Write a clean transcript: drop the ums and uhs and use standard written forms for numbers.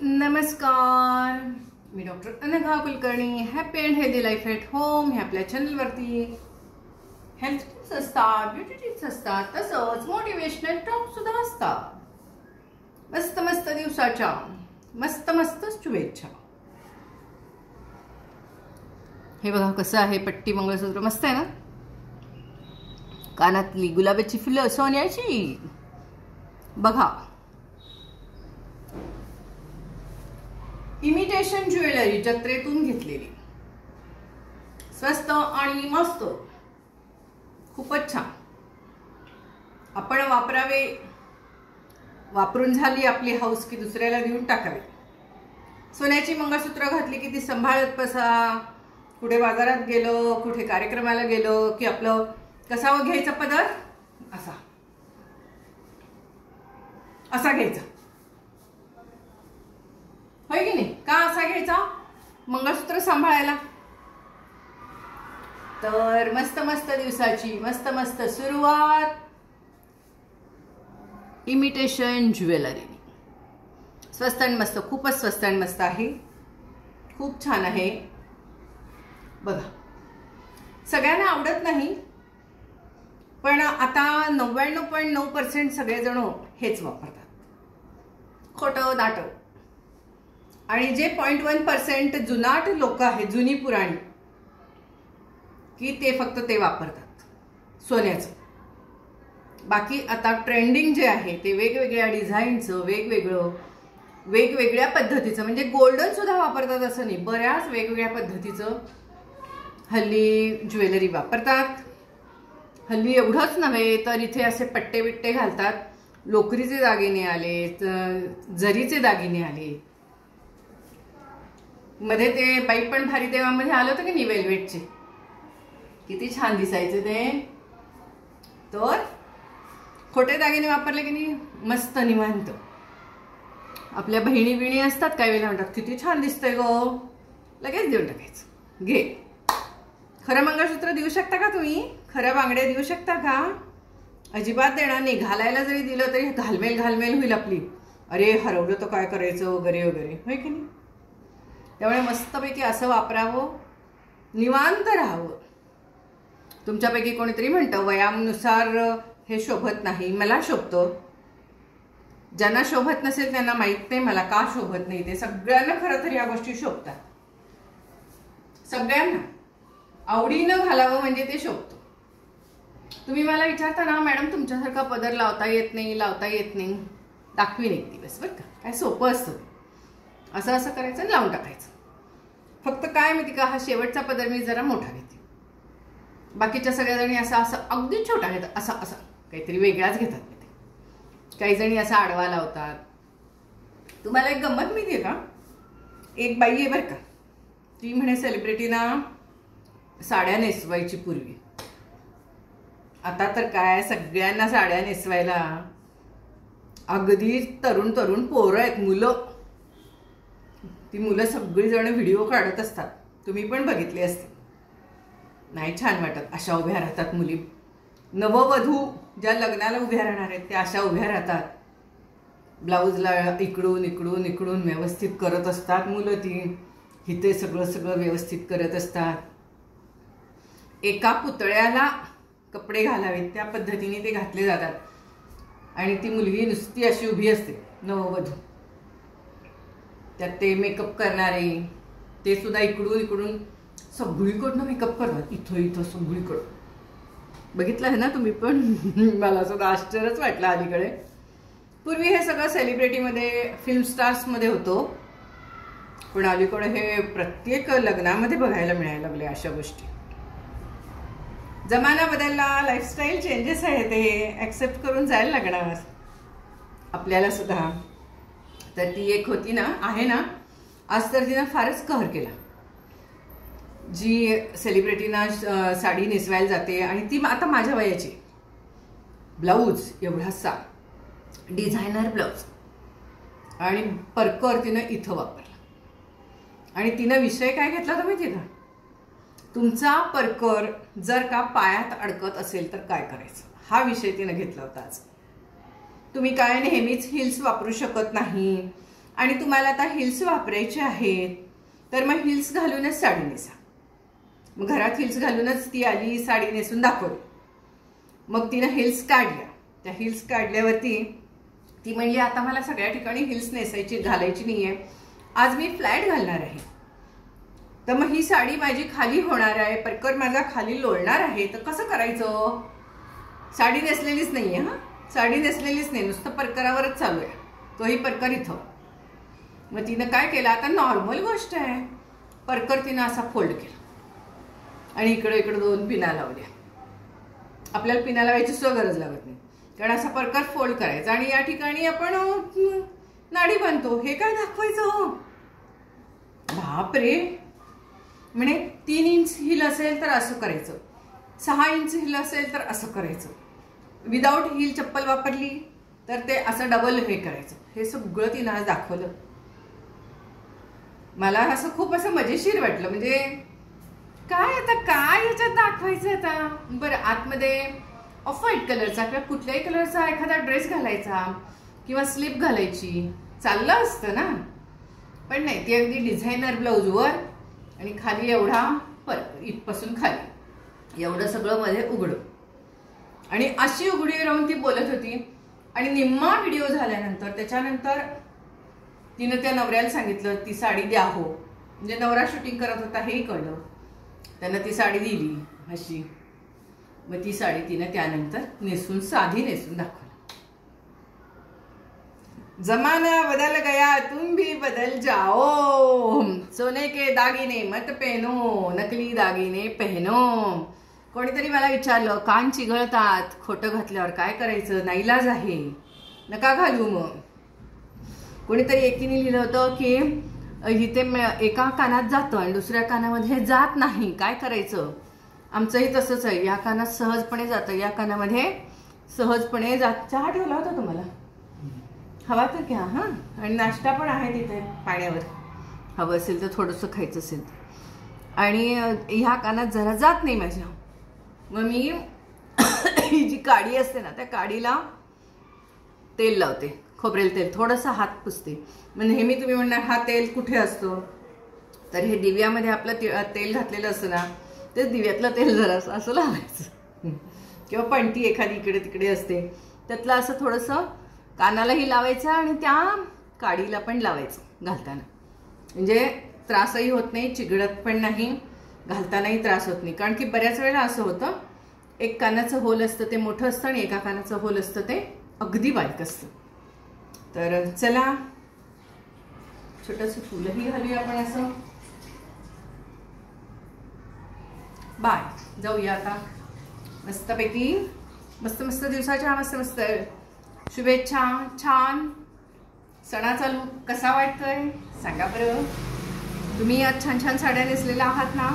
नमस्कार, मी doctor Anagha Kulkarni. Happy and healthy life at home हे आपल्या चॅनलवरती हेल्थ टिप्स असतात, ब्युटी टिप्स असतात, तसंच मोटिवेशनल टॉक सुद्धा असतात. मस्त मस्त दिवसाच्या मस्त मस्त शुभेच्छा. हे बघा कसं आहे, पट्टी मंगळसूत्र मस्त आहे ना. कानातली गुलाबाची फुलं सोन्याची बघा. इमिटेशन ज्वेलरी जत्रेतून घेतलेली, स्वस्त आणि मस्त, खूपच छान. आपण वापरावे, वापरून झाली आपली हौस की दुसऱ्याला देऊन टाकावे. सोन्याची मंगळसूत्र घातली की ती सांभाळत बसा. कुठे बाजारात गेलो, कुठे कार्यक्रमाला गेलो की आपलं कसावं घ्यायचा पदर, असा असा घ्यायचा, होय की नाही? का असा घ्यायचा? मंगळसूत्र सांभाळायला. तर मस्त मस्त दिवसाची मस्त मस्त सुरुवात इमिटेशन ज्वेलरी. स्वस्त आणि मस्त, खूपच स्वस्त आणि मस्त आहे, खूप छान आहे. बघा, सगळ्यांना आवडत नाही, पण आता 99.9% सगळेजण हेच वापरतात, खोटं दाट. आणि जे 0.1% जुनाट लोक आहेत, जुनी पुराणी, की ते फक्त ते वापरतात सोन्याचं. बाकी आता ट्रेंडिंग जे आहे ते वेगवेगळ्या डिझाईनचं, वेगवेगळ्या पद्धतीचं, म्हणजे गोल्डन सुद्धा वापरतात असं नाही, बऱ्याच वेगवेगळ्या पद्धतीचं हल्ली ज्वेलरी वापरतात. हल्ली एवढंच नव्हे तर इथे असे पट्टे बिट्टे घालतात. लोकरीचे दागिने आले, जरीचे दागिने आले. मध्ये ते बाई पण भारी देवामध्ये आलं होतं की नाही, वेल्वेटचे, किती छान दिसायचे ते. तर खोटे दागिने वापरले की नाही मस्त निवांत. आपल्या बहिणी बिणी असतात, काही वेळेला म्हणतात किती छान दिसतंय गो, लगेच देऊन टाकायचं. घे. खरं मंगळसूत्र देऊ शकता का तुम्ही? खरं बांगड्या देऊ शकता का? अजिबात देणार नाही. घालायला जरी दिलं तरी घालमेल होईल आपली. अरे हरवलं तर काय करायचं वगैरे वगैरे, होय की नाही? त्यामुळे मस्तपैकी असं वापरावं, निवांत राहावं. तुमच्यापैकी कोणीतरी म्हणतं वयानुसार हे शोभत नाही, मला शोभतं. ज्यांना शोभत नसेल त्यांना माहित नाही मला का शोभत नाही ते. सगळ्यांना खरं तर या गोष्टी शोभतात, सगळ्यांना आवडीनं घालावं म्हणजे ते शोभतं. तुम्ही मला विचारता ना, मॅडम तुमच्यासारखा पदर लावता येत नाही, दाखवीन एक दिवस, बरं का. काय सोपं असतं, असं असं करायचं आणि लावून टाकायचं. फक्त काय माहिती का, हा शेवटचा पदर मी जरा मोठा घेते. बाकीच्या सगळ्या जणी असा असं अगदी छोटा घेतात, असा असा काहीतरी वेगळाच घेतात. काही जणी असा आडवा लावतात. तुम्हाला एक गंमत माहिती आहे का? एक बाई आहे बरं का, ती म्हणे सेलिब्रिटीना साड्या नेसवायची पूर्वी. आता तर काय सगळ्यांना साड्या नेसवायला अगदी तरुण पोरं आहेत, मुलं. ती मुलं सगळीजण व्हिडिओ काढत असतात, तुम्ही पण बघितले असते. नाही छान वाटत, अशा उभ्या राहतात मुली. नववधू ज्या लग्नाला उभ्या राहणार आहेत त्या अशा उभ्या राहतात. ब्लाऊजला इकडून व्यवस्थित करत असतात मुलं. ती इथे सगळं व्यवस्थित करत असतात. एका पुतळ्याला कपडे घालावेत त्या पद्धतीने ते घातले जातात. आणि ती मुलगी नुसती अशी उभी असते, नववधू. त्यात ते मेकअप करणारे ते सुद्धा इकडून सगळीकडनं मेकअप करतात, इथं सगळीकडं. बघितलं आहे ना तुम्ही पण? मला सुद्धा आश्चर्यच वाटलं अलीकडे. पूर्वी हे सगळं सेलिब्रिटीमध्ये, फिल्म स्टार्समध्ये होतं, पण अलीकडे हे प्रत्येक लग्नामध्ये बघायला मिळायला लागले अशा गोष्टी. जमाना बदलला, लाईफस्टाईल चेंजेस आहे, ते ॲक्सेप्ट करून जायला लागणार आपल्याला सुद्धा. तर ती एक होती ना, आहे ना, आज तर तिनं फारच कहर केला. जी सेलिब्रिटीना साडी नेसवायला जाते आणि ती आता माझ्या वयाची. ब्लाऊज एवढासा डिझायनर ब्लाऊज आणि परकर तिनं इथं वापरला. आणि तिनं विषय काय घेतला तर माहिती का? तुमचा परकर जर का पायात अडकत असेल तर काय करायचं, हा विषय तिनं घेतला होता आज. तुम्ही काय नेहमीच हिल्स वापरू शकत नाही, आणि तुम्हाला आता हिल्स वापरायचे आहेत तर मग हिल्स घालूनच साडी नेसा. मग घरात हिल्स घालूनच ती आली, साडी नेसून दाखवली. मग तिनं हिल्स काढल्या. त्या हिल्स काढल्यावरती ती म्हणली आता मला सगळ्या ठिकाणी हिल्स नेसायची घालायची नाहीये, आज मी फ्लॅट घालणार आहे. तर मग ही साडी माझी खाली होणार आहे, परकर माझा खाली लोळणार आहे, तर कसं करायचं? साडी नेसलेलीच नाहीये. हा, साडी नेसलेलीच नाही, नुसतं परकरावरच चालू आहे, तोही परकर इथं. मग तिनं काय केलं, आता नॉर्मल गोष्ट आहे, परकर तिनं असा फोल्ड केला आणि इकडे इकडे 2 पिना लावल्या. आपल्याला पिना लावायची सुद्धा गरज लागत नाही, कारण असा परकर फोल्ड करायचा आणि या ठिकाणी आपण नाडी बांधतो. हे काय दाखवायचं? बापरे. म्हणे 3 इंच हिल असेल तर असं करायचं, 6 इंच हिल असेल तर असं करायचं, विदाऊट हिल चप्पल वापरली तर ते असं डबल हे करायचं. हे सगळं तिनं आज दाखवलं. मला असं खूप असं मजेशीर वाटलं. म्हणजे काय आता काय याच्यात दाखवायचं आता. बरं, आतमध्ये ऑफ व्हाईट कलरचा किंवा कुठल्याही कलरचा एखादा ड्रेस घालायचा किंवा स्लीप घालायची, चाललं असतं ना. पण नाही, ती अगदी डिझायनर ब्लाऊजवर आणि खाली एवढा इथपासून खाली एवढं सगळं मध्ये उघडं आणि अशी उघडी राहून ती बोलत होती. आणि निम्मा व्हिडिओ झाल्यानंतर त्याच्यानंतर तिनं त्या नवऱ्याला सांगितलं ती साडी द्या हो. म्हणजे नवरा शूटिंग करत होता हेही कळलं. त्यानं ती साडी दिली अशी. मग ती साडी तिनं त्यानंतर नेसून साधी नेसून दाखवली. जमाना बदल गया तुम भी बदल जाओ, सोने के दागिने मत पहनो, नकली दागिने पहनो. कोणीतरी मला विचारलं कान चिघळतात खोटं घातल्यावर काय करायचं, नाईलाज आहे, नका घालू. मग कोणीतरी एकीने लिहिलं होतं की इथे एका कानात जातं आणि दुसऱ्या कानामध्ये जात नाही, काय करायचं. आमचंही तसंच आहे, या कानात सहजपणे जातं, या कानामध्ये सहजपणे जात. चहा ठेवला होता तुम्हाला, हवा तर घ्या. हां, आणि नाश्ता पण आहे तिथे पाण्यावर, हवं असेल तर थोडंसं खायचं असेल. आणि ह्या कानात जरा जात नाही माझ्या. मग मी ही जी काडी असते ना त्या काडीला तेल लावते, खोबरेल तेल, थोडंसं हात पुसते. मग नेहमी तुम्ही म्हणणार हा तेल कुठे असतो, तर हे दिव्यामध्ये आपलं तेल घातलेलं असतं ना, ते दिव्यातलं तेल जरा असं लावायचं. किंवा पणती एखादी इकडे तिकडे असते त्यातलं असं थोडंसं कानालाही लावायचं आणि त्या काडीला पण लावायचं घालताना. म्हणजे त्रासही होत नाही, चिघळत पण नाही, घालतानाही त्रास होत नाही. कारण की बऱ्याच वेळेला असं होतं, एक कानाचं होल असतं ते मोठं असतं आणि एका कानाचं होल असतं ते अगदी बारीक असतं. तर चला छोटंसं फुलंही घालूया आपण असं. बाय, जाऊया आता मस्तपैकी. मस्त मस्त दिवसाच्या मस्त मस्त शुभेच्छा. छान सणाचा लूक कसा वाटतोय सांगा बरं. तुम्ही आज छान छान साड्या नेसलेल्या आहात ना.